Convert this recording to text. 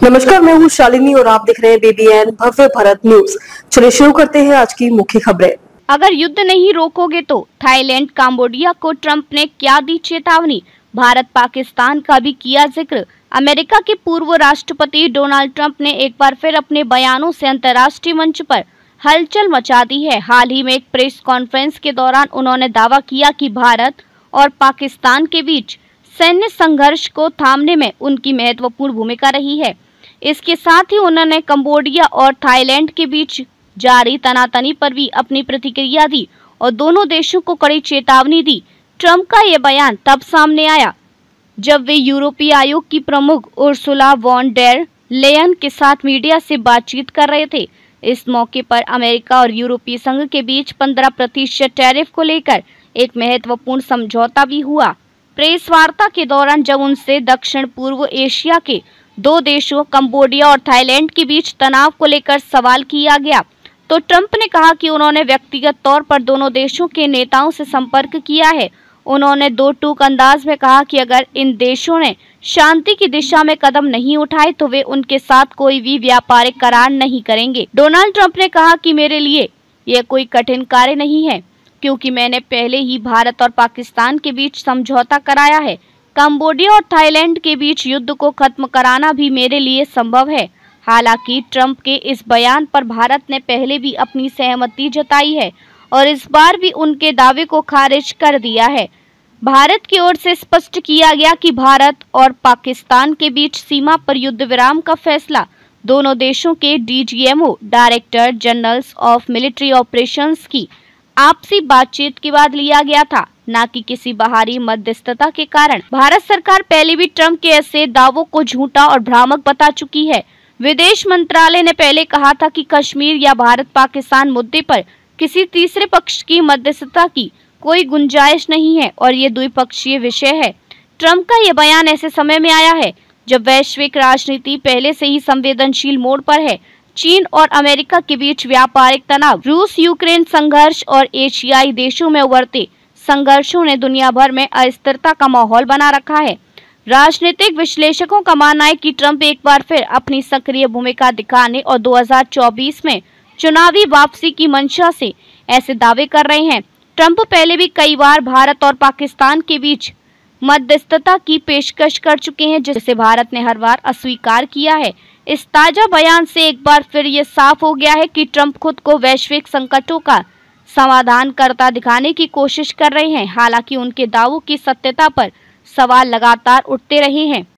नमस्कार, मैं हूँ शालिनी और आप देख रहे हैं BBN भव्य भारत न्यूज। चलिए शुरू करते हैं आज की मुख्य खबरें। अगर युद्ध नहीं रोकोगे तो थाईलैंड कंबोडिया को ट्रंप ने क्या दी चेतावनी। भारत पाकिस्तान का भी किया जिक्र। अमेरिका के पूर्व राष्ट्रपति डोनाल्ड ट्रंप ने एक बार फिर अपने बयानों से अंतर्राष्ट्रीय मंच पर हलचल मचा दी है। हाल ही में एक प्रेस कॉन्फ्रेंस के दौरान उन्होंने दावा किया कि भारत और पाकिस्तान के बीच सैन्य संघर्ष को थामने में उनकी महत्वपूर्ण भूमिका रही है। इसके साथ ही उन्होंने कंबोडिया और थाईलैंड के बीच जारी तनातनी पर भी अपनी प्रतिक्रिया दी और दोनों देशों को कड़ी चेतावनी दी। ट्रंप का यह बयान तब सामने आया जब वे यूरोपीय आयोग की प्रमुख उर्सुला वॉन डेर लेयन के साथ मीडिया से बातचीत कर रहे थे। इस मौके पर अमेरिका और यूरोपीय संघ के बीच 15% टैरिफ को लेकर एक महत्वपूर्ण समझौता भी हुआ। प्रेस वार्ता के दौरान जब उनसे दक्षिण पूर्व एशिया के दो देशों कंबोडिया और थाईलैंड के बीच तनाव को लेकर सवाल किया गया तो ट्रंप ने कहा कि उन्होंने व्यक्तिगत तौर पर दोनों देशों के नेताओं से संपर्क किया है। उन्होंने दो टूक अंदाज में कहा कि अगर इन देशों ने शांति की दिशा में कदम नहीं उठाए तो वे उनके साथ कोई भी व्यापारिक करार नहीं करेंगे। डोनाल्ड ट्रंप ने कहा कि मेरे लिए यह कोई कठिन कार्य नहीं है क्योंकि मैंने पहले ही भारत और पाकिस्तान के बीच समझौता कराया है। कंबोडिया और थाईलैंड के बीच युद्ध को खत्म कराना भी मेरे लिए संभव है। हालांकि ट्रंप के इस बयान पर भारत ने पहले भी अपनी सहमति जताई है और इस बार भी उनके दावे को खारिज कर दिया है। भारत की ओर से स्पष्ट किया गया कि भारत और पाकिस्तान के बीच सीमा पर युद्ध विराम का फैसला दोनों देशों के DGMO director generals of military operations की आपसी बातचीत के बाद लिया गया था, न कि किसी बाहरी मध्यस्थता के कारण। भारत सरकार पहले भी ट्रंप के ऐसे दावों को झूठा और भ्रामक बता चुकी है। विदेश मंत्रालय ने पहले कहा था कि कश्मीर या भारत पाकिस्तान मुद्दे पर किसी तीसरे पक्ष की मध्यस्थता की कोई गुंजाइश नहीं है और ये द्विपक्षीय विषय है। ट्रंप का यह बयान ऐसे समय में आया है जब वैश्विक राजनीति पहले से ही संवेदनशील मोड़ पर है। चीन और अमेरिका के बीच व्यापारिक तनाव, रूस यूक्रेन संघर्ष और एशियाई देशों में उभरते संघर्षों ने दुनिया भर में अस्थिरता का माहौल बना रखा है। राजनीतिक विश्लेषकों का मानना है कि ट्रंप एक बार फिर अपनी सक्रिय भूमिका दिखाने और 2024 में चुनावी वापसी की मंशा से ऐसे दावे कर रहे हैं। ट्रंप पहले भी कई बार भारत और पाकिस्तान के बीच मध्यस्थता की पेशकश कर चुके हैं, जिसे भारत ने हर बार अस्वीकार किया है। इस ताजा बयान से एक बार फिर ये साफ हो गया है कि ट्रंप खुद को वैश्विक संकटों का समाधान करता दिखाने की कोशिश कर रहे हैं। हालांकि उनके दावों की सत्यता पर सवाल लगातार उठते रहे हैं।